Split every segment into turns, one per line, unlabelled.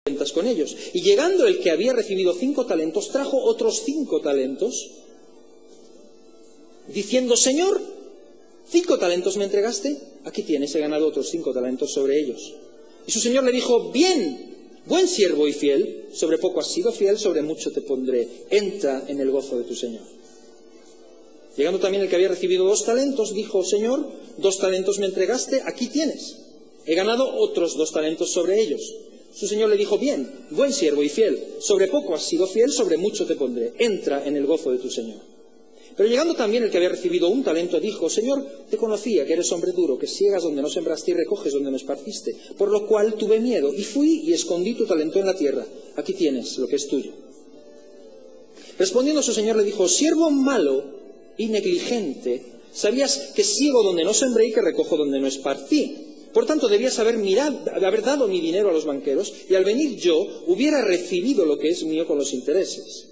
cuentas con ellos. Y llegando el que había recibido 5 talentos, trajo otros 5 talentos, diciendo: Señor, 5 talentos me entregaste, aquí tienes, he ganado otros 5 talentos sobre ellos. Y su señor le dijo: bien, buen siervo y fiel, sobre poco has sido fiel, sobre mucho te pondré, entra en el gozo de tu señor. Llegando también el que había recibido 2 talentos, dijo: Señor, 2 talentos me entregaste, aquí tienes, he ganado otros 2 talentos sobre ellos. Su señor le dijo: bien, buen siervo y fiel, sobre poco has sido fiel, sobre mucho te pondré, entra en el gozo de tu señor. Pero llegando también el que había recibido 1 talento, dijo: Señor, te conocía que eres hombre duro, que siegas donde no sembraste y recoges donde no esparciste, por lo cual tuve miedo, y fui y escondí tu talento en la tierra, aquí tienes lo que es tuyo. Respondiendo su señor le dijo: siervo malo y negligente, sabías que siego donde no sembré y que recojo donde no esparcí. Por tanto, debías haber dado mi dinero a los banqueros, y al venir yo hubiera recibido lo que es mío con los intereses.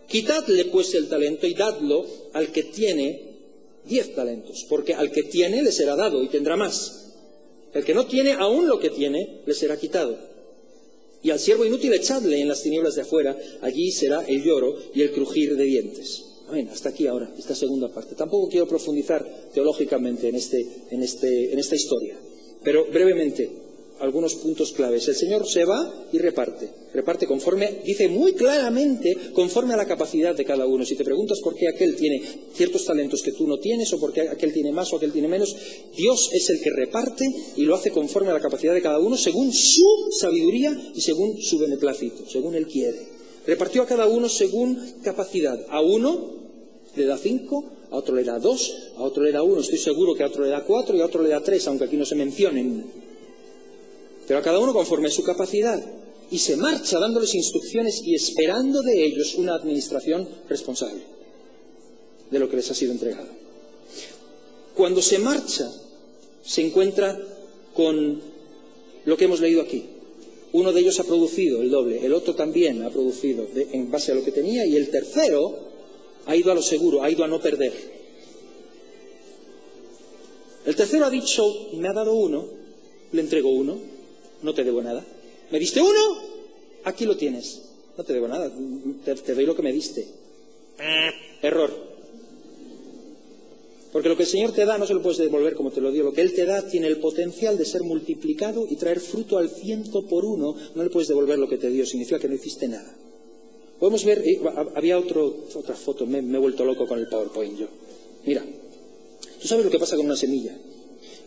Quitadle pues el talento y dadlo al que tiene 10 talentos, porque al que tiene le será dado y tendrá más. El que no tiene, aún lo que tiene, le será quitado. Y al siervo inútil echadle en las tinieblas de afuera, allí será el lloro y el crujir de dientes. Amén. Hasta aquí ahora, esta segunda parte. Tampoco quiero profundizar teológicamente en esta historia, pero brevemente, algunos puntos claves. El Señor se va y reparte conforme, dice muy claramente, conforme a la capacidad de cada uno. Si te preguntas por qué aquel tiene ciertos talentos que tú no tienes, o por qué aquel tiene más o aquel tiene menos, Dios es el que reparte y lo hace conforme a la capacidad de cada uno, según su sabiduría y según su beneplácito, según Él quiere. Repartió a cada uno según capacidad. A uno le da 5, a otro le da 2, a otro le da 1, estoy seguro que a otro le da 4 y a otro le da 3, aunque aquí no se mencionen. Pero a cada uno conforme a su capacidad. Y se marcha dándoles instrucciones y esperando de ellos una administración responsable de lo que les ha sido entregado. Cuando se marcha, se encuentra con lo que hemos leído aquí. Uno de ellos ha producido el doble, el otro también ha producido en base a lo que tenía, y el tercero ha ido a lo seguro, ha ido a no perder. El tercero ha dicho: me ha dado 1, le entrego 1. No te debo nada. ¿Me diste 1? Aquí lo tienes. No te debo nada. Te doy lo que me diste. Error. Porque lo que el Señor te da no se lo puedes devolver como te lo dio. Lo que Él te da tiene el potencial de ser multiplicado y traer fruto al 100 por 1. No le puedes devolver lo que te dio. Significa que no hiciste nada. Podemos ver, había otra foto. Me he vuelto loco con el PowerPoint yo. Mira, tú sabes lo que pasa con una semilla.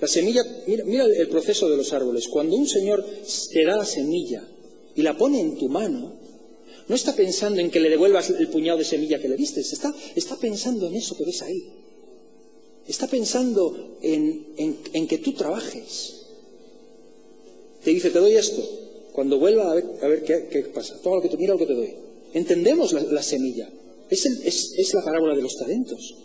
La semilla, mira el proceso de los árboles. Cuando un Señor te da la semilla y la pone en tu mano, no está pensando en que le devuelvas el puñado de semilla que le diste, está pensando en eso que ves ahí. Está pensando en que tú trabajes. Te dice: te doy esto. Cuando vuelva a ver qué pasa. Toma mira lo que te doy. Entendemos la semilla. Es la parábola de los talentos.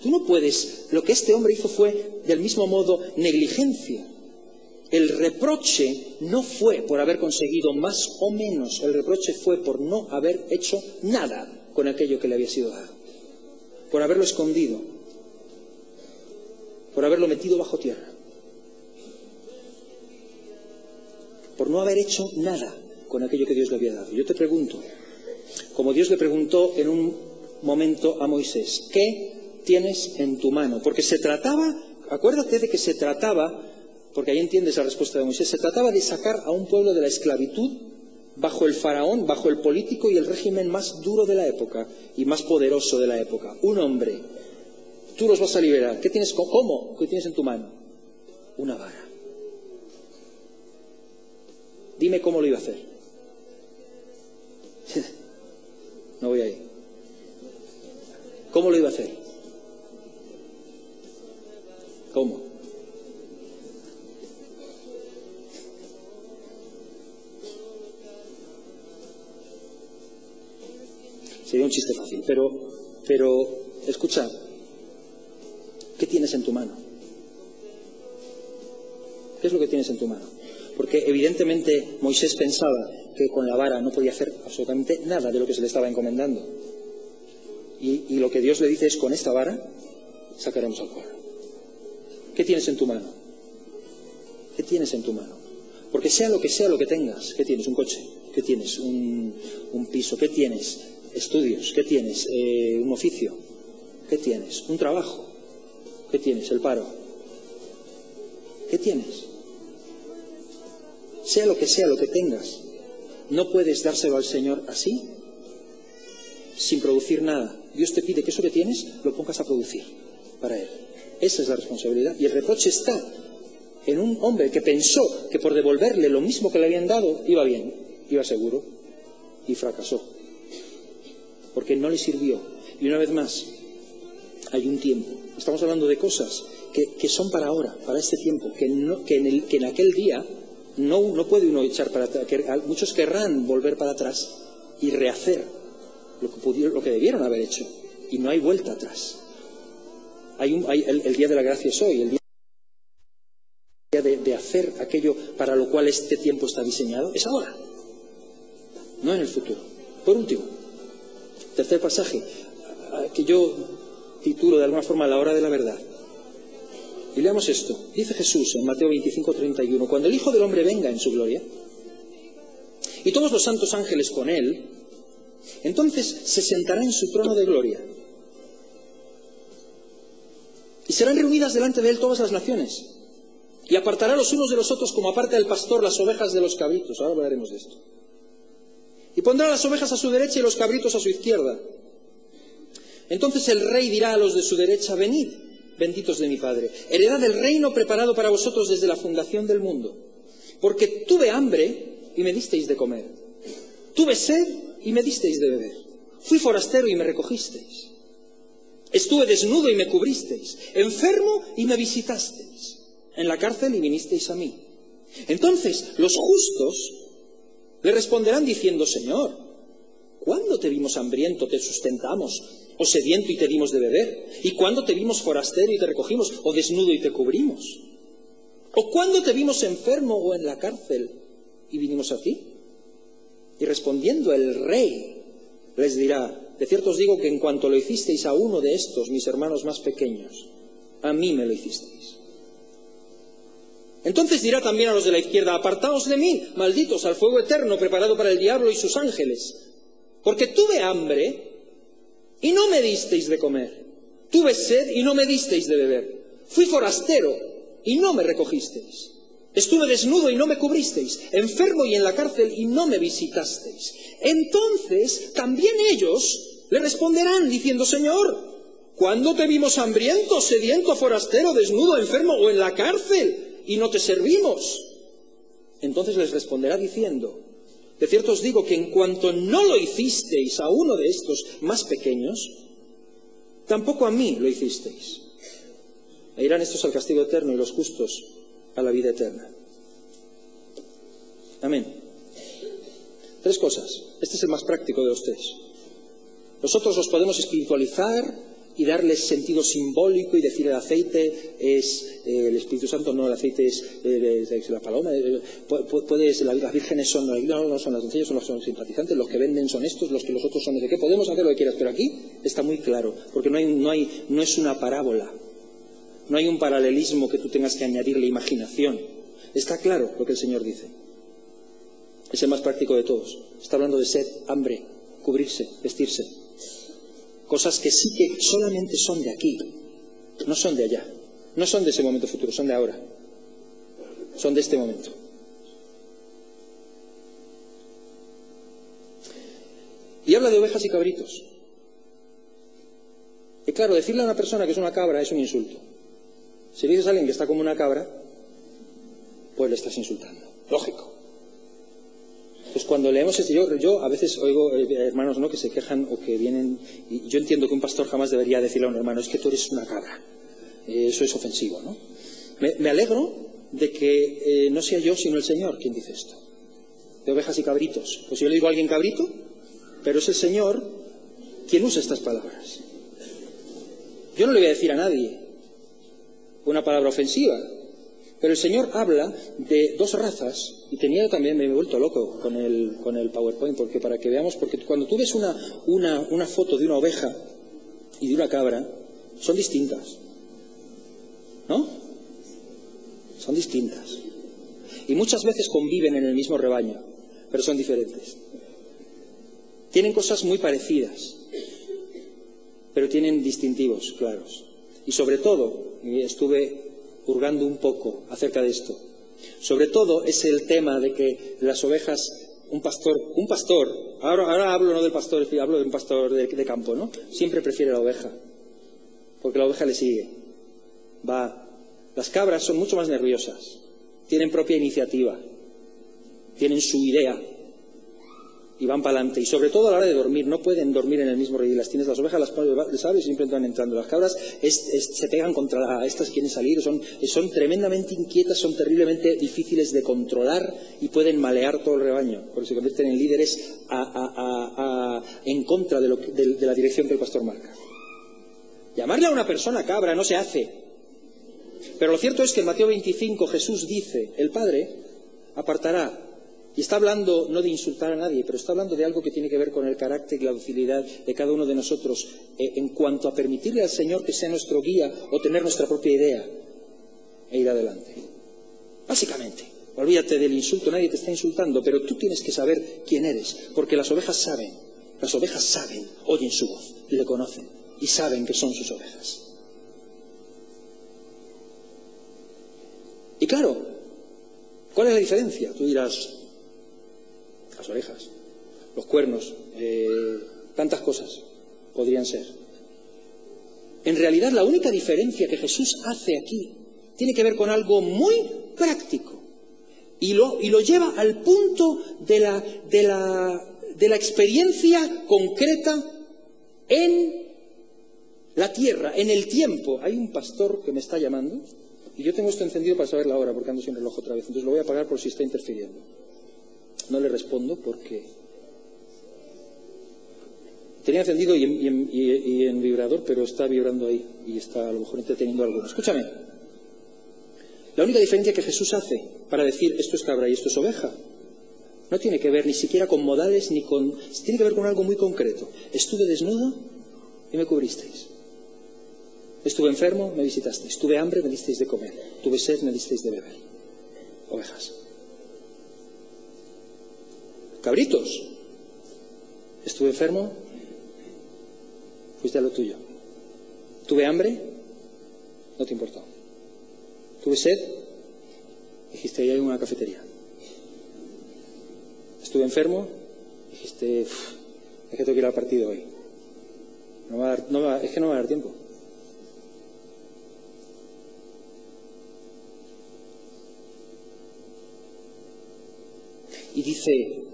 Tú no puedes. Lo que este hombre hizo fue, del mismo modo, negligencia. El reproche no fue por haber conseguido más o menos. El reproche fue por no haber hecho nada con aquello que le había sido dado. Por haberlo escondido. Por haberlo metido bajo tierra. Por no haber hecho nada con aquello que Dios le había dado. Yo te pregunto, como Dios le preguntó en un momento a Moisés: ¿qué tienes en tu mano? Porque se trataba, acuérdate de que se trataba, porque ahí entiendes la respuesta de Moisés, se trataba de sacar a un pueblo de la esclavitud bajo el faraón, bajo el político y el régimen más duro de la época y más poderoso de la época. Un hombre. Tú los vas a liberar. ¿Qué tienes? ¿Cómo? ¿Qué tienes en tu mano? Una vara. Dime cómo lo iba a hacer. No voy ahí. ¿Cómo lo iba a hacer? ¿Cómo? Sería un chiste fácil, pero escucha, ¿qué tienes en tu mano? ¿Qué es lo que tienes en tu mano? Porque evidentemente Moisés pensaba que con la vara no podía hacer absolutamente nada de lo que se le estaba encomendando. Y lo que Dios le dice es: con esta vara sacaremos al pueblo. ¿Qué tienes en tu mano? ¿Qué tienes en tu mano? Porque sea lo que tengas, ¿qué tienes? Un coche. ¿Qué tienes? Un piso. ¿Qué tienes? Estudios. ¿Qué tienes? Un oficio. ¿Qué tienes? Un trabajo. ¿Qué tienes? El paro. ¿Qué tienes? Sea lo que tengas, no puedes dárselo al Señor así, sin producir nada. Dios te pide que eso que tienes lo pongas a producir para Él. Esa es la responsabilidad. Y el reproche está en un hombre que pensó que por devolverle lo mismo que le habían dado iba bien, iba seguro, y fracasó. Porque no le sirvió. Y una vez más, hay un tiempo. Estamos hablando de cosas que son para ahora, para este tiempo, que en aquel día no puede uno echar para atrás. Muchos querrán volver para atrás y rehacer lo que debieron haber hecho. Y no hay vuelta atrás. El día de la gracia es hoy, el día de hacer aquello para lo cual este tiempo está diseñado, es ahora, no en el futuro. Por último, tercer pasaje, que yo titulo de alguna forma La hora de la verdad. Y leamos esto. Dice Jesús en Mateo 25:31, cuando el Hijo del Hombre venga en su gloria, y todos los santos ángeles con él, entonces se sentará en su trono de gloria. Y serán reunidas delante de él todas las naciones. Y apartará los unos de los otros como aparta el pastor las ovejas de los cabritos. Ahora hablaremos de esto. Y pondrá las ovejas a su derecha y los cabritos a su izquierda. Entonces el rey dirá a los de su derecha, venid, benditos de mi Padre, heredad del reino preparado para vosotros desde la fundación del mundo. Porque tuve hambre y me disteis de comer. Tuve sed y me disteis de beber. Fui forastero y me recogisteis. Estuve desnudo y me cubristeis. Enfermo y me visitasteis. En la cárcel y vinisteis a mí. Entonces los justos le responderán diciendo, Señor, ¿cuándo te vimos hambriento, te sustentamos, o sediento y te dimos de beber? ¿Y cuándo te vimos forastero y te recogimos, o desnudo y te cubrimos? ¿O cuándo te vimos enfermo o en la cárcel y vinimos a ti? Y respondiendo el rey les dirá, de cierto os digo que en cuanto lo hicisteis a uno de estos, mis hermanos más pequeños, a mí me lo hicisteis. Entonces dirá también a los de la izquierda, apartaos de mí, malditos, al fuego eterno preparado para el diablo y sus ángeles. Porque tuve hambre y no me disteis de comer. Tuve sed y no me disteis de beber. Fui forastero y no me recogisteis. Estuve desnudo y no me cubristeis. Enfermo y en la cárcel y no me visitasteis. Entonces también ellos le responderán diciendo, Señor, ¿cuándo te vimos hambriento, sediento, forastero, desnudo, enfermo o en la cárcel y no te servimos? Entonces les responderá diciendo, de cierto os digo que en cuanto no lo hicisteis a uno de estos más pequeños, tampoco a mí lo hicisteis. E irán estos al castigo eterno y los justos a la vida eterna. Amén. 3 cosas. Este es el más práctico de los 3. Nosotros los podemos espiritualizar y darles sentido simbólico y decir el aceite es el Espíritu Santo, no, el aceite es la paloma, las vírgenes son, no son las doncellas, son los simpatizantes, los que venden son estos, los otros son no sé qué. Podemos hacer lo que quieras, pero aquí está muy claro, porque no es una parábola, no hay un paralelismo que tú tengas que añadirle imaginación. Está claro lo que el Señor dice. Es el más práctico de todos. Está hablando de sed, hambre, cubrirse, vestirse. Cosas que sí que solamente son de aquí, no son de allá, no son de ese momento futuro, son de ahora, son de este momento. Y habla de ovejas y cabritos. Y claro, decirle a una persona que es una cabra es un insulto. Si le dices a alguien que está como una cabra, pues le estás insultando, lógico. Pues cuando leemos esto, yo a veces oigo hermanos que se quejan o que vienen, y yo entiendo que un pastor jamás debería decirle a un hermano, es que tú eres una cabra, eso es ofensivo, ¿no? Me alegro de que no sea yo sino el Señor quien dice esto, de ovejas y cabritos. Pues yo le digo a alguien cabrito, pero es el Señor quien usa estas palabras. Yo no le voy a decir a nadie una palabra ofensiva, pero el Señor habla de 2 razas, y tenía también, me he vuelto loco con el PowerPoint, porque para que veamos, porque cuando tú ves una foto de una oveja y de una cabra, son distintas, ¿no? Son distintas. Y muchas veces conviven en el mismo rebaño, pero son diferentes. Tienen cosas muy parecidas, pero tienen distintivos claros. Y sobre todo, y estuve hurgando un poco acerca de esto, sobre todo es el tema de que las ovejas, un pastor, ahora hablo no del pastor, hablo de un pastor de campo, ¿no? Siempre prefiere la oveja, porque la oveja le sigue, va. Las cabras son mucho más nerviosas, tienen propia iniciativa, tienen su idea y van para adelante. Y sobre todo a la hora de dormir, no pueden dormir en el mismo redil. Las tienes las ovejas, las sabes, siempre están entrando. Las cabras se pegan contra estas, quieren salir, son tremendamente inquietas, son terriblemente difíciles de controlar y pueden malear todo el rebaño, porque se convierten en líderes en contra de la dirección que el pastor marca. Llamarle a una persona cabra no se hace. Pero lo cierto es que en Mateo 25 Jesús dice, el Padre apartará. Y está hablando no de insultar a nadie, pero está hablando de algo que tiene que ver con el carácter y la docilidad de cada uno de nosotros en cuanto a permitirle al Señor que sea nuestro guía o tener nuestra propia idea e ir adelante. Básicamente, olvídate del insulto, nadie te está insultando, pero tú tienes que saber quién eres, porque las ovejas saben, oyen su voz, le conocen y saben que son sus ovejas. Y claro, ¿cuál es la diferencia? Tú dirás, las orejas, los cuernos, tantas cosas podrían ser. En realidad, la única diferencia que Jesús hace aquí tiene que ver con algo muy práctico y lo lleva al punto de la experiencia concreta en la tierra, en el tiempo. Hay un pastor que me está llamando y yo tengo esto encendido para saber la hora porque ando sin reloj otra vez, entonces lo voy a apagar por si está interfiriendo. No le respondo porque tenía encendido y en vibrador, pero está vibrando ahí y está a lo mejor entreteniendo a alguno. Escúchame, la única diferencia que Jesús hace para decir esto es cabra y esto es oveja no tiene que ver ni siquiera con modales ni con... tiene que ver con algo muy concreto. Estuve desnudo y me cubristeis. Estuve enfermo, me visitasteis. Tuve hambre, me disteis de comer. Tuve sed, me disteis de beber. Ovejas. Cabritos. Estuve enfermo, fuiste a lo tuyo. Tuve hambre, no te importó. Tuve sed, dijiste, ahí hay una cafetería. Estuve enfermo, dijiste, es que tengo que ir al partido hoy. Es que no me va a dar tiempo. Y dice,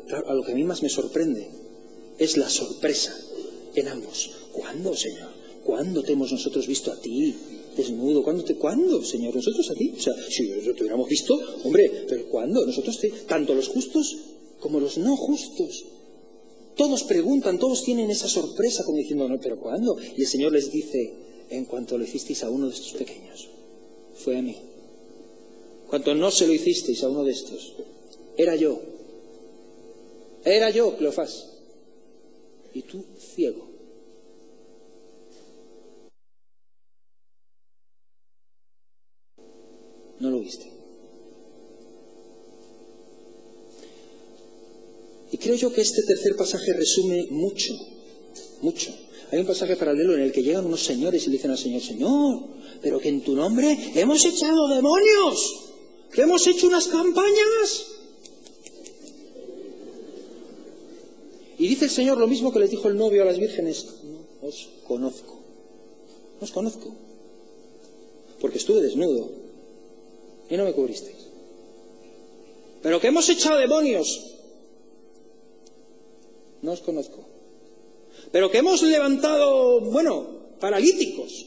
claro, a lo que a mí más me sorprende es la sorpresa en ambos. ¿Cuándo, Señor? ¿Cuándo te hemos nosotros visto a ti desnudo? ¿Cuándo, Señor? ¿Nosotros a ti? O sea, si te hubiéramos visto, hombre, pero ¿cuándo? Nosotros, tanto los justos como los no justos. Todos preguntan, todos tienen esa sorpresa como diciendo, no, pero ¿cuándo? Y el Señor les dice, en cuanto lo hicisteis a uno de estos pequeños, fue a mí. Cuanto no se lo hicisteis a uno de estos, era yo, Cleofás, y tú ciego. No lo viste. Y creo yo que este tercer pasaje resume mucho. Hay un pasaje paralelo en el que llegan unos señores y le dicen al Señor, Señor, pero que en tu nombre hemos echado demonios, que hemos hecho unas campañas. Y dice el Señor lo mismo que les dijo el novio a las vírgenes, no os conozco. No os conozco. Porque estuve desnudo y no me cubristeis. Pero que hemos echado demonios. No os conozco. Pero que hemos levantado, paralíticos.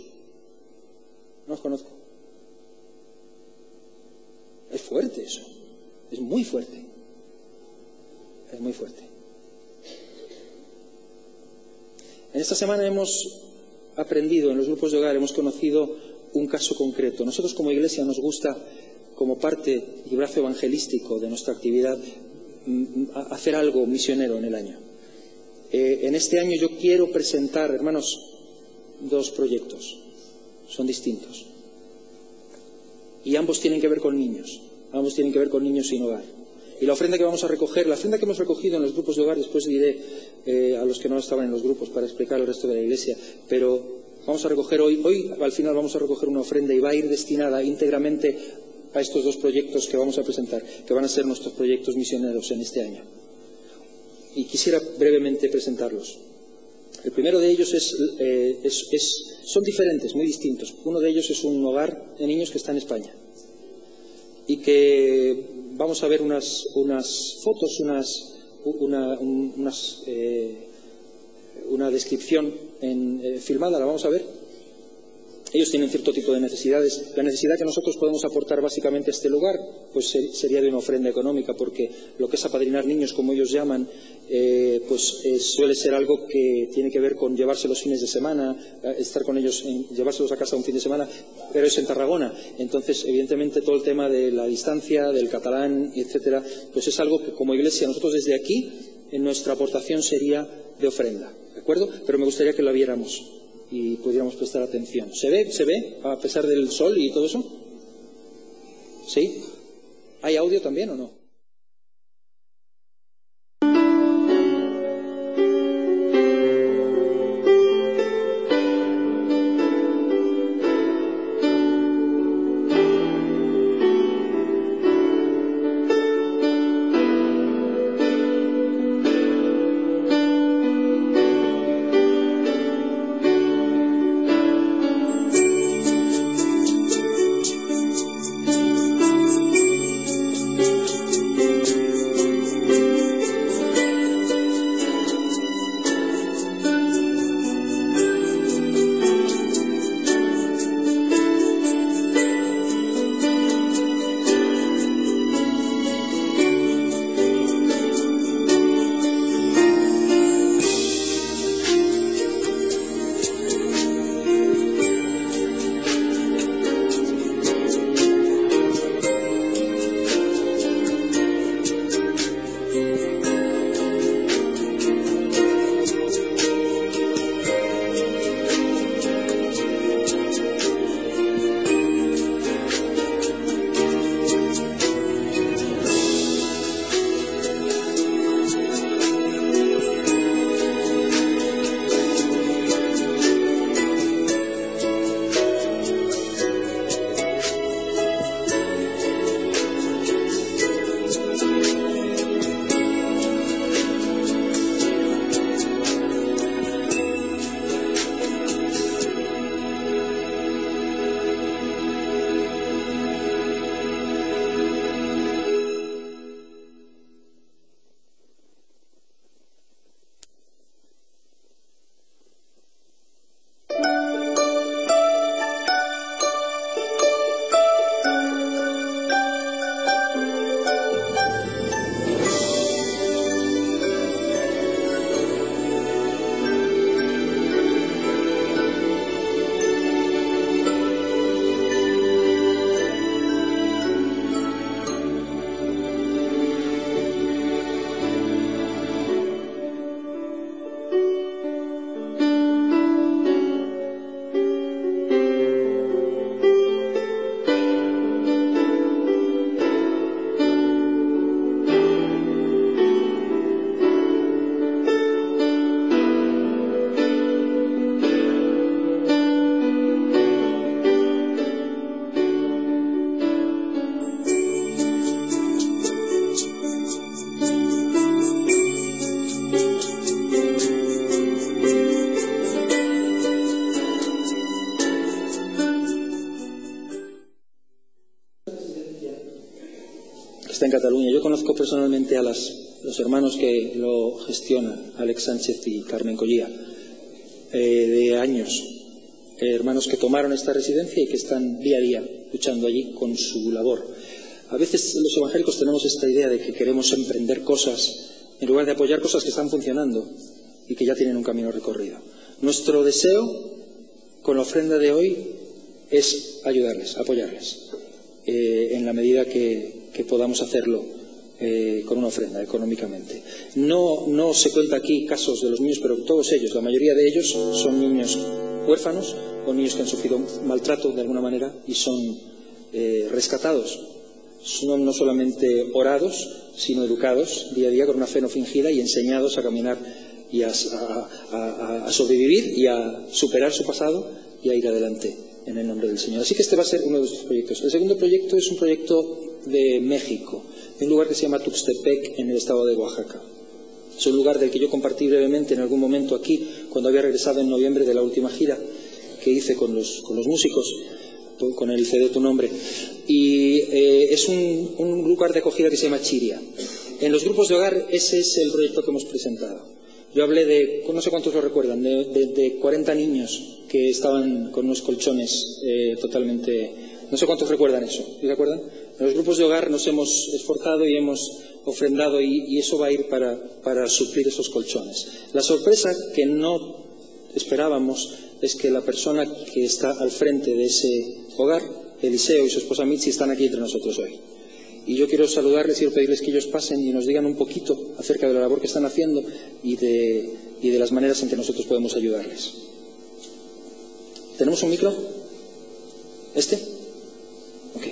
No os conozco. Es fuerte eso. Es muy fuerte. Es muy fuerte. En esta semana hemos aprendido, en los grupos de hogar, hemos conocido un caso concreto. Nosotros como iglesia nos gusta, como parte y brazo evangelístico de nuestra actividad, hacer algo misionero en el año. En este año yo quiero presentar, hermanos, 2 proyectos. Son distintos. Y ambos tienen que ver con niños. Ambos tienen que ver con niños sin hogar. Y la ofrenda que vamos a recoger, la ofrenda que hemos recogido en los grupos de hogar, después diré a los que no estaban en los grupos para explicar el resto de la Iglesia, pero vamos a recoger hoy al final vamos a recoger una ofrenda y va a ir destinada íntegramente a estos dos proyectos que vamos a presentar, que van a ser nuestros proyectos misioneros en este año. Y quisiera brevemente presentarlos. El primero de ellos son diferentes, muy distintos. Uno de ellos es un hogar de niños que está en España y que vamos a ver unas fotos, una descripción filmada, la vamos a ver. Ellos tienen cierto tipo de necesidades. La necesidad que nosotros podemos aportar básicamente a este lugar pues sería de una ofrenda económica, porque lo que es apadrinar niños, como ellos llaman, suele ser algo que tiene que ver con llevarse los fines de semana, estar con ellos, llevárselos a casa un fin de semana, pero es en Tarragona. Entonces, evidentemente, todo el tema de la distancia, del catalán, etcétera, pues es algo que como Iglesia nosotros desde aquí, en nuestra aportación sería de ofrenda, ¿de acuerdo? Pero me gustaría que lo viéramos y pudiéramos prestar atención. ¿Se ve a pesar del sol y todo eso? ¿Sí? ¿Hay audio también o no? Está en Cataluña. Yo conozco personalmente a los hermanos que lo gestionan, Alex Sánchez y Carmen Collía, de años. Hermanos que tomaron esta residencia y que están día a día luchando allí con su labor. A veces los evangélicos tenemos esta idea de que queremos emprender cosas en lugar de apoyar cosas que están funcionando y que ya tienen un camino recorrido. Nuestro deseo con la ofrenda de hoy es ayudarles, apoyarles, en la medida que podamos hacerlo con una ofrenda económicamente. No se cuenta aquí casos de los niños, pero todos ellos, la mayoría de ellos son niños huérfanos o niños que han sufrido maltrato de alguna manera y son rescatados. no solamente orados, sino educados día a día con una fe no fingida y enseñados a caminar y a sobrevivir y a superar su pasado y a ir adelante en el nombre del Señor. Así que este va a ser uno de nuestros proyectos. El segundo proyecto es un proyecto de México, de un lugar que se llama Tuxtepec, en el estado de Oaxaca. Es un lugar del que yo compartí brevemente en algún momento aquí, cuando había regresado en noviembre de la última gira que hice con los músicos, con el CD Tu Nombre. Y es un lugar de acogida que se llama Chiria. En los grupos de hogar, ese es el proyecto que hemos presentado. Yo hablé de, no sé cuántos lo recuerdan, de 40 niños que estaban con unos colchones totalmente... No sé cuántos recuerdan eso. ¿Sí se acuerdan? En los grupos de hogar nos hemos esforzado y hemos ofrendado y eso va a ir para suplir esos colchones. La sorpresa que no esperábamos es que la persona que está al frente de ese hogar, Eliseo y su esposa Mitzi, están aquí entre nosotros hoy. Y yo quiero saludarles y quiero pedirles que ellos pasen y nos digan un poquito acerca de la labor que están haciendo y de las maneras en que nosotros podemos ayudarles. ¿Tenemos un micro? ¿Este? Ok.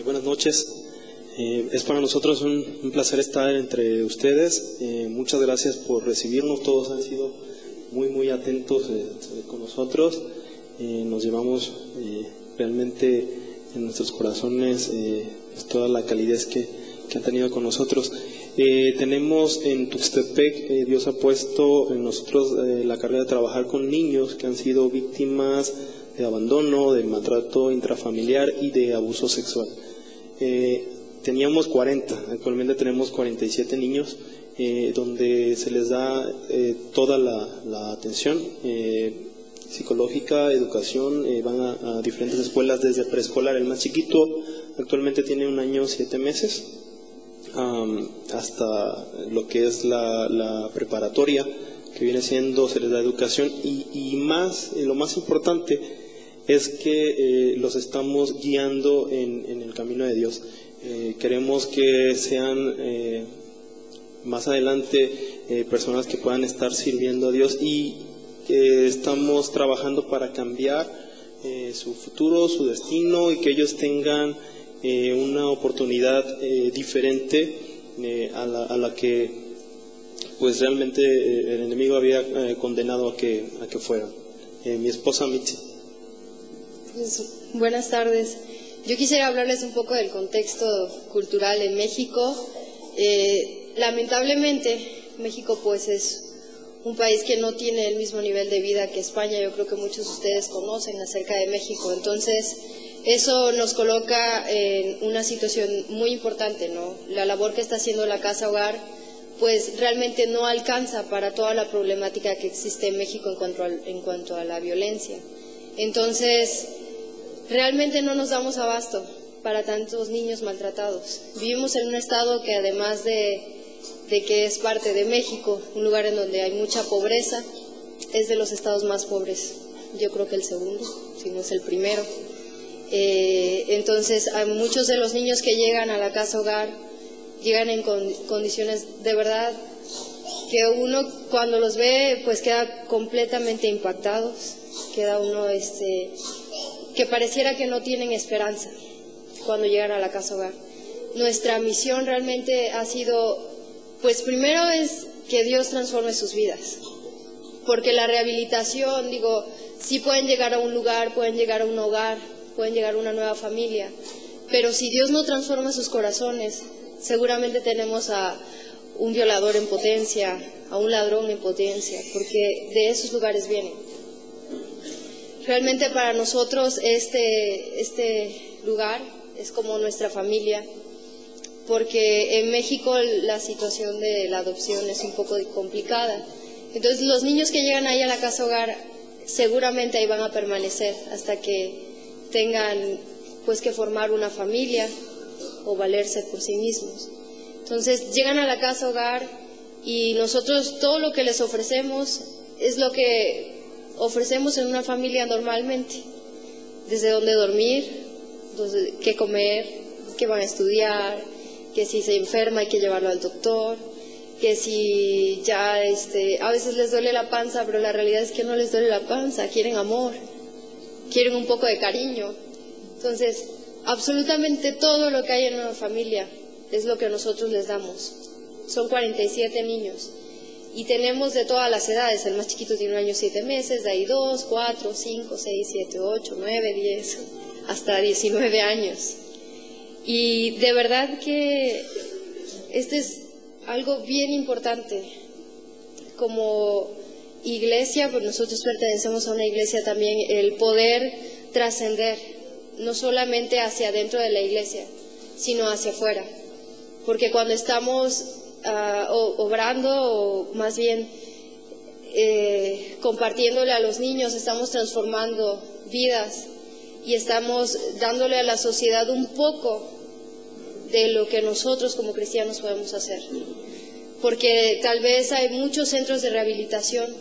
Buenas noches. Es para nosotros un placer estar entre ustedes. Muchas gracias por recibirnos. Todos han sido muy atentos con nosotros. Nos llevamos realmente en nuestros corazones toda la calidez que han tenido con nosotros. Tenemos en Tuxtepec, Dios ha puesto en nosotros la carga de trabajar con niños que han sido víctimas de abandono, de maltrato intrafamiliar y de abuso sexual. Teníamos 40, actualmente tenemos 47 niños donde se les da toda la atención psicológica, educación, van a diferentes escuelas desde preescolar. El más chiquito actualmente tiene 1 año 7 meses, hasta lo que es la preparatoria, que viene siendo, se les da educación y más, lo más importante es que los estamos guiando en el camino de Dios. Queremos que sean más adelante personas que puedan estar sirviendo a Dios y estamos trabajando para cambiar su futuro, su destino y que ellos tengan una oportunidad diferente a la que pues realmente el enemigo había condenado a que fueran. Mi esposa Mitzi.
Pues, buenas tardes. Yo quisiera hablarles un poco del contexto cultural en México. Lamentablemente, México pues es un país que no tiene el mismo nivel de vida que España. Yo creo que muchos de ustedes conocen acerca de México. Entonces, eso nos coloca en una situación muy importante, ¿no? La labor que está haciendo la Casa Hogar, pues realmente no alcanza para toda la problemática que existe en México en cuanto a la violencia. Entonces, realmente no nos damos abasto para tantos niños maltratados. Vivimos en un estado que además de que es parte de México, un lugar en donde hay mucha pobreza, es de los estados más pobres, yo creo que el segundo, si no es el primero. Entonces, a muchos de los niños que llegan a la Casa Hogar llegan en condiciones de verdad que uno cuando los ve pues queda completamente impactados, queda uno que pareciera que no tienen esperanza cuando llegan a la Casa Hogar. Nuestra misión realmente ha sido, pues primero es que Dios transforme sus vidas, porque la rehabilitación, digo, sí pueden llegar a un lugar, pueden llegar a un hogar, pueden llegar a una nueva familia, pero si Dios no transforma sus corazones, seguramente tenemos a un violador en potencia, a un ladrón en potencia, porque de esos lugares vienen. Realmente para nosotros este lugar es como nuestra familia, porque en México la situación de la adopción es un poco complicada. Entonces los niños que llegan ahí a la Casa Hogar seguramente ahí van a permanecer hasta que tengan pues que formar una familia o valerse por sí mismos. Entonces llegan a la Casa Hogar y nosotros todo lo que les ofrecemos es lo que ofrecemos en una familia normalmente, desde dónde dormir, qué comer, qué van a estudiar, que si se enferma hay que llevarlo al doctor, que si ya a veces les duele la panza, pero la realidad es que no les duele la panza, quieren amor, quieren un poco de cariño. Entonces, absolutamente todo lo que hay en una familia es lo que nosotros les damos. Son 47 niños y tenemos de todas las edades. El más chiquito tiene 1 año y 7 meses, de ahí 2, 4, 5, 6, 7, 8, 9, 10, hasta 19 años. Y de verdad que este es algo bien importante. Como iglesia, pues nosotros pertenecemos a una iglesia también, el poder trascender, no solamente hacia dentro de la iglesia, sino hacia afuera. Porque cuando estamos obrando, o más bien compartiéndole a los niños, estamos transformando vidas y estamos dándole a la sociedad un poco de lo que nosotros como cristianos podemos hacer. Porque tal vez hay muchos centros de rehabilitación,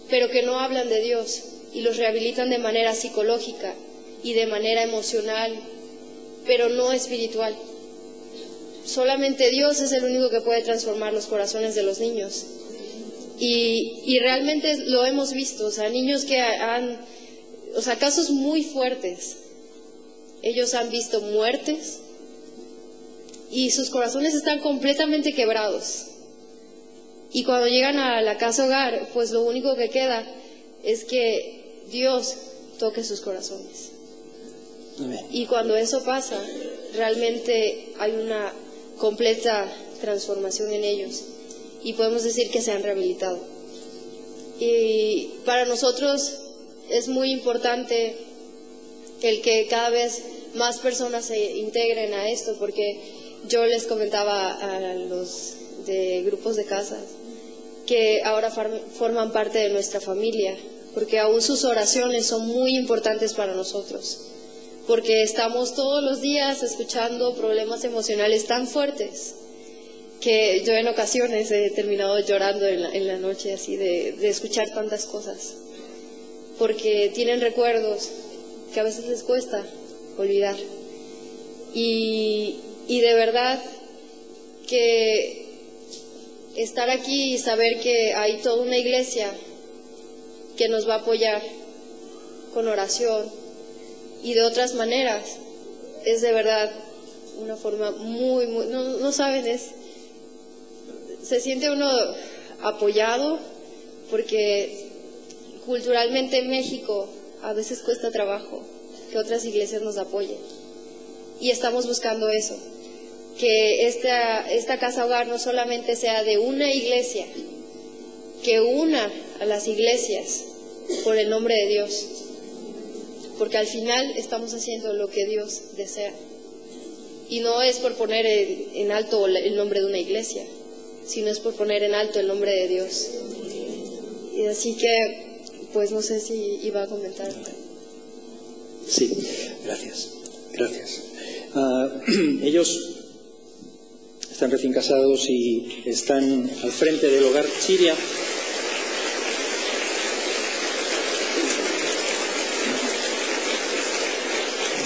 pero que no hablan de Dios y los rehabilitan de manera psicológica y de manera emocional, pero no espiritual. Solamente Dios es el único que puede transformar los corazones de los niños. Y realmente lo hemos visto, o sea, niños que casos muy fuertes. Ellos han visto muertes y sus corazones están completamente quebrados. Y cuando llegan a la casa hogar, pues lo único que queda es que Dios toque sus corazones.
Amén.
Y cuando eso pasa, realmente hay una completa transformación en ellos y podemos decir que se han rehabilitado. Y para nosotros es muy importante el que cada vez más personas se integren a esto, porque yo les comentaba a los de grupos de casas que ahora forman parte de nuestra familia, porque aún sus oraciones son muy importantes para nosotros, porque estamos todos los días escuchando problemas emocionales tan fuertes que yo en ocasiones he terminado llorando en la noche así de escuchar tantas cosas, porque tienen recuerdos que a veces les cuesta olvidar. Y de verdad que estar aquí y saber que hay toda una iglesia que nos va a apoyar con oración y de otras maneras es de verdad una forma muy, muy, no saben, se siente uno apoyado, porque culturalmente en México a veces cuesta trabajo que otras iglesias nos apoyen, y estamos buscando eso, que esta casa hogar no solamente sea de una iglesia, que una a las iglesias por el nombre de Dios, porque al final estamos haciendo lo que Dios desea, y no es por poner en alto el nombre de una iglesia, sino es por poner en alto el nombre de Dios. Y así que, pues no sé si iba a comentar.
Sí, gracias. Ellos están recién casados y están al frente del hogar Siria.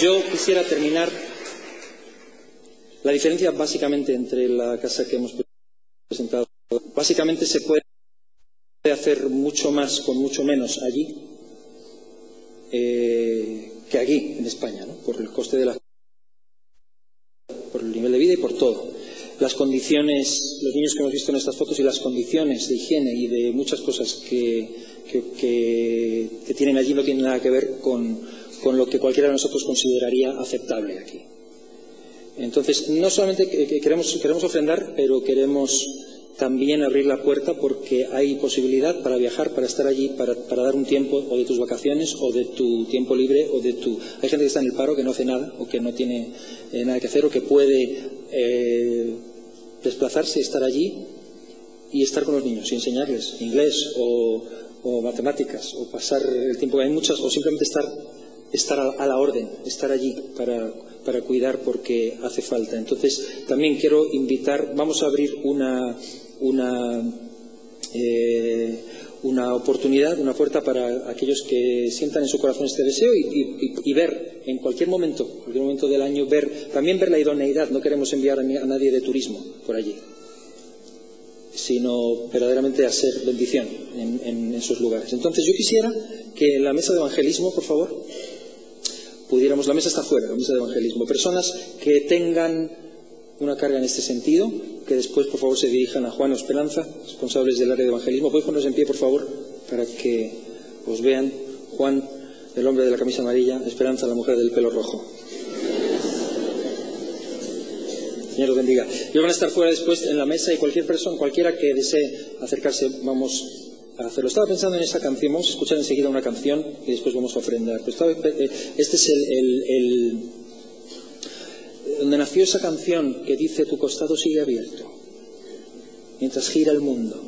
Yo quisiera terminar. La diferencia básicamente entre la casa que hemos presentado, básicamente se puede hacer mucho más con mucho menos allí que aquí en España, ¿no? Por el coste de por el nivel de vida y por todo. Las condiciones, los niños que hemos visto en estas fotos, y las condiciones de higiene y de muchas cosas que tienen allí no tienen nada que ver con lo que cualquiera de nosotros consideraría aceptable aquí. Entonces, no solamente queremos ofrendar, pero queremos también abrir la puerta, porque hay posibilidad para viajar, para estar allí, para dar un tiempo, o de tus vacaciones, o de tu tiempo libre, o de tu... Hay gente que está en el paro, que no hace nada, o que no tiene nada que hacer, o que puede desplazarse, estar allí y estar con los niños y enseñarles inglés o matemáticas, o pasar el tiempo que hay muchas, o simplemente estar a la orden, estar allí para cuidar, porque hace falta. Entonces, también quiero invitar, vamos a abrir una oportunidad, una puerta para aquellos que sientan en su corazón este deseo y ver en cualquier momento del año, también ver la idoneidad. No queremos enviar a nadie de turismo por allí. sino verdaderamente a ser bendición en esos lugares. Entonces yo quisiera que en la mesa de evangelismo, por favor, pudiéramos, la mesa está fuera, la mesa de evangelismo, personas que tengan una carga en este sentido, que después por favor se dirijan a Juan o Esperanza, responsables del área de evangelismo. ¿Podéis ponernos en pie, por favor, para que os vean? Juan, el hombre de la camisa amarilla; Esperanza, la mujer del pelo rojo. Señor los bendiga. Ellos van a estar fuera después en la mesa, y cualquier persona, cualquiera que desee acercarse, vamos a hacerlo. Estaba pensando en esa canción, vamos a escuchar enseguida una canción y después vamos a ofrendar. Este es donde nació esa canción que dice: tu costado sigue abierto mientras gira el mundo,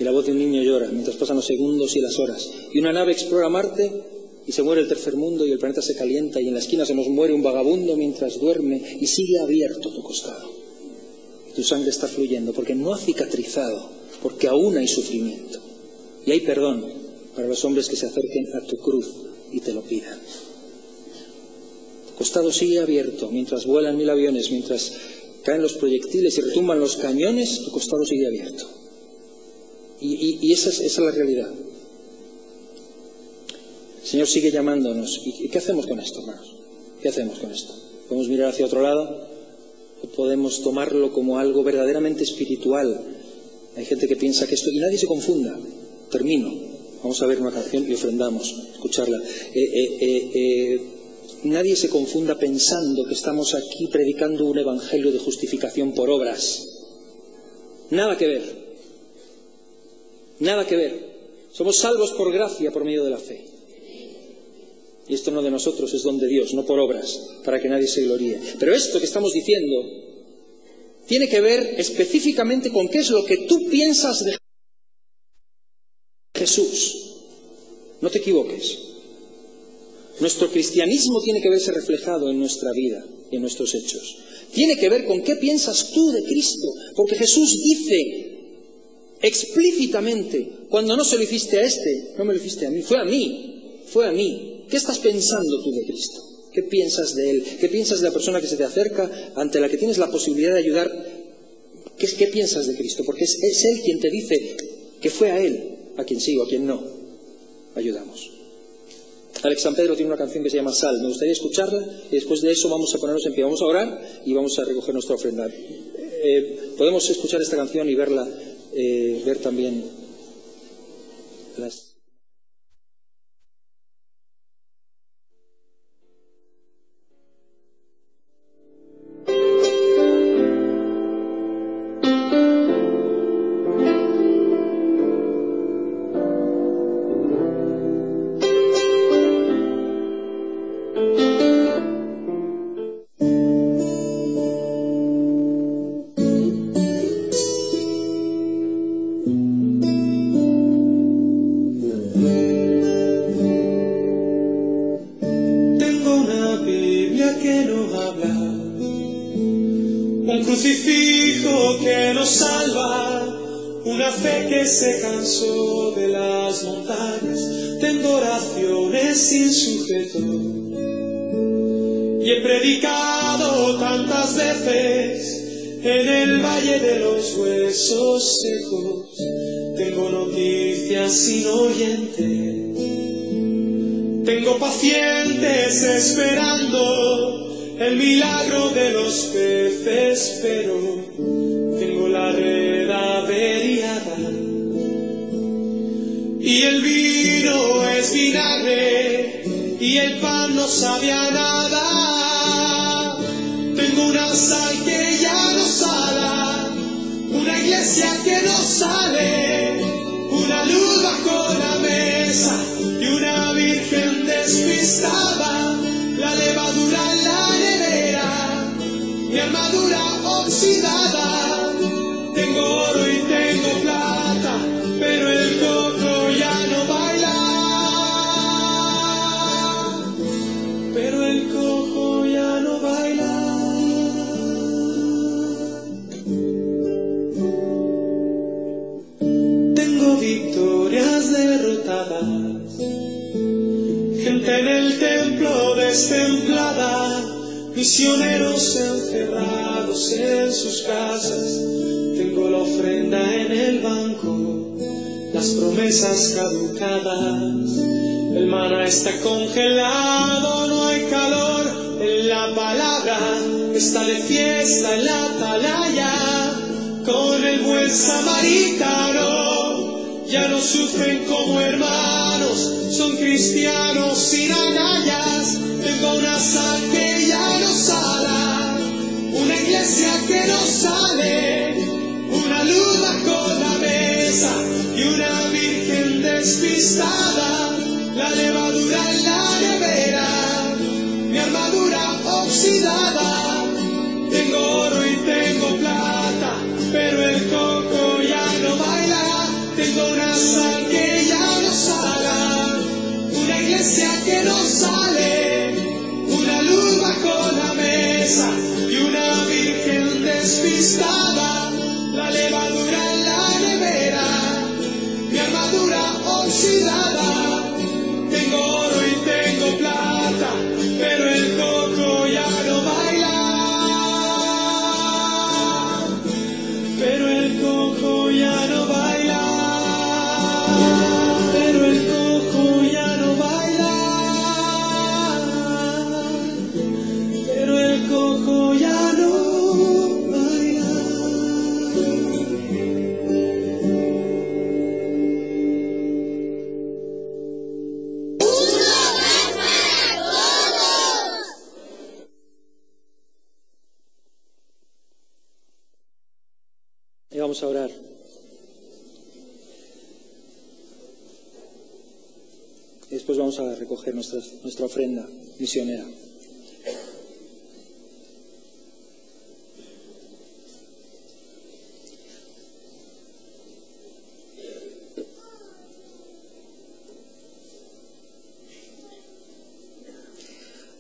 y la voz de un niño llora mientras pasan los segundos y las horas, y una nave explora Marte y se muere el tercer mundo y el planeta se calienta, y en la esquina se nos muere un vagabundo mientras duerme, y sigue abierto tu costado. Tu sangre está fluyendo porque no ha cicatrizado, porque aún hay sufrimiento, y hay perdón para los hombres que se acerquen a tu cruz y te lo pidan. Tu costado sigue abierto mientras vuelan 1000 aviones, mientras caen los proyectiles y retumban los cañones. Tu costado sigue abierto, y esa es la realidad. El Señor sigue llamándonos. ¿Y qué hacemos con esto, hermanos? ¿Qué hacemos con esto? ¿Podemos mirar hacia otro lado? ¿O podemos tomarlo como algo verdaderamente espiritual? Hay gente que piensa que esto... Y nadie se confunda. Termino. Vamos a ver una canción y ofrendamos. Escucharla. Nadie se confunda pensando que estamos aquí predicando un evangelio de justificación por obras. Nada que ver. Nada que ver. Somos salvos por gracia, por medio de la fe. Y esto no de nosotros, es don de Dios, no por obras, para que nadie se gloríe. Pero esto que estamos diciendo tiene que ver específicamente con qué es lo que tú piensas de Jesús. No te equivoques. Nuestro cristianismo tiene que verse reflejado en nuestra vida y en nuestros hechos. Tiene que ver con qué piensas tú de Cristo, porque Jesús dice explícitamente: cuando no se lo hiciste a este, no me lo hiciste a mí, fue a mí, fue a mí. ¿Qué estás pensando tú de Cristo? ¿Qué piensas de Él? ¿Qué piensas de la persona que se te acerca, ante la que tienes la posibilidad de ayudar? ¿Qué piensas de Cristo? Porque es Él quien te dice que fue a Él a quien sí o a quien no ayudamos. Alex San Pedro tiene una canción que se llama Sal. Me gustaría escucharla y después de eso vamos a ponernos en pie. Vamos a orar y vamos a recoger nuestra ofrenda. Podemos escuchar esta canción y verla, ver también las...
Se cansó de las montañas, tengo oraciones sin sujeto, y he predicado tantas veces en el valle de los huesos secos. Tengo noticias sin oyente, tengo pacientes esperando el milagro de los peces, pero tengo la red averiada y el vino es vinagre y el pan no sabe a nada. Tengo una sal que ya no sala, una iglesia que no sale, una luz bajo la mesa y una virgen despistada, la levadura en la nevera, mi armadura oxidada. Tengo oro y tengo plata, pero el coco ya no baila, pero el coco ya no baila. Tengo victorias derrotadas, gente en el templo destemplada, misioneros encerrados en sus casas. Tengo Tengo la ofrenda en el banco, las promesas caducadas. El maná está congelado, no hay calor en la palabra. Está de fiesta en la atalaya con el buen samaritano. Ya no sufren como hermanos, son cristianos sin agallas. Tengo una sal que ya no sala, una iglesia que no sale, una luz bajo la mesa y una virgen despistada. La levadura en la nevera, mi armadura oxidada. Tengo oro y tengo plata, pero el coco ya no baila. Tengo una sal que ya no sala, una iglesia que no sale, una luz bajo la mesa y una virgen despistada. La levadura en la nevera, mi armadura oxidada. Tengo oro y tengo plata, pero el coco ya no baila. Pero el coco ya no baila. Pero el coco ya no baila. Pero el coco ya no baila.
Y vamos a orar. Y después vamos a recoger nuestra ofrenda misionera.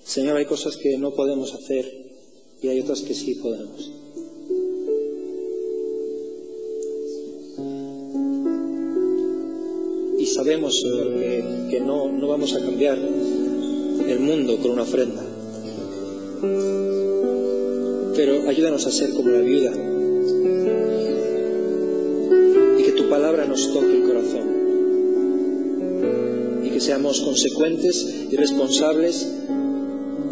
Señor, hay cosas que no podemos hacer y hay otras que sí podemos. Y sabemos, Señor, que no vamos a cambiar el mundo con una ofrenda. Pero ayúdanos a ser como la viuda y que tu palabra nos toque el corazón y que seamos consecuentes y responsables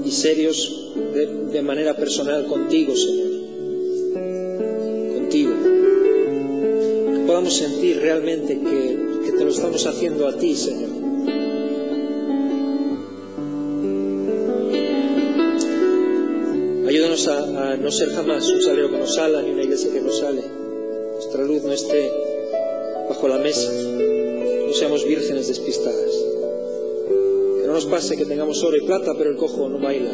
y serios de manera personal contigo, Señor. Contigo. Que podamos sentir realmente que te lo estamos haciendo a ti, Señor. Ayúdanos a no ser jamás un salero que no sala ni una iglesia que no sale. Nuestra luz no esté bajo la mesa. No seamos vírgenes despistadas. Que no nos pase que tengamos oro y plata, pero el cojo no baila.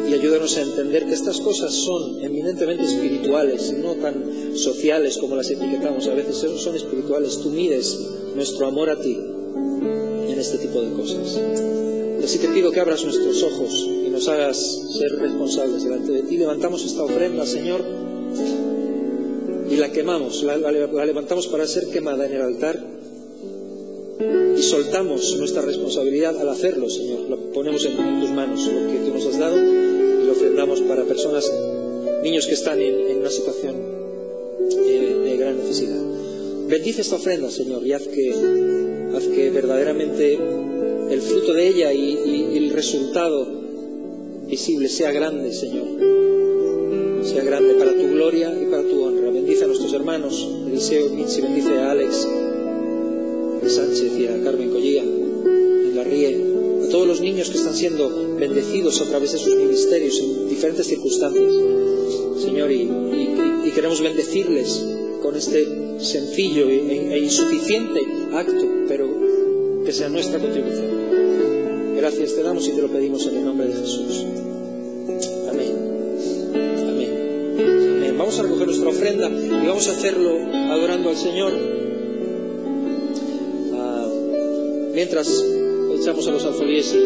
Y ayúdanos a entender que estas cosas son eminentemente espirituales, no tan sociales como las etiquetamos. A veces son espirituales. Tú mides nuestro amor a ti en este tipo de cosas. Y así te pido que abras nuestros ojos y nos hagas ser responsables delante de ti. Levantamos esta ofrenda, Señor, y la quemamos, la levantamos para ser quemada en el altar y soltamos nuestra responsabilidad al hacerlo, Señor. Lo ponemos en tus manos, lo que tú nos has dado, y lo ofrendamos para personas, niños que están en una situación de gran necesidad. Bendice esta ofrenda, Señor, y haz que verdaderamente el fruto de ella y el resultado visible sea grande, Señor. Sea grande para tu gloria y para tu honra. Bendice a nuestros hermanos, Eliseo Mitzi, bendice a Alex Sánchez y a Carmen Collía en la Rie, a todos los niños que están siendo bendecidos a través de sus ministerios en diferentes circunstancias, Señor, y queremos bendecirles con este sencillo e insuficiente acto, pero que sea nuestra contribución. Gracias te damos y te lo pedimos en el nombre de Jesús. Amén. Amén. Amén. Vamos a recoger nuestra ofrenda y vamos a hacerlo adorando al Señor. Mientras echamos a los alfolíes y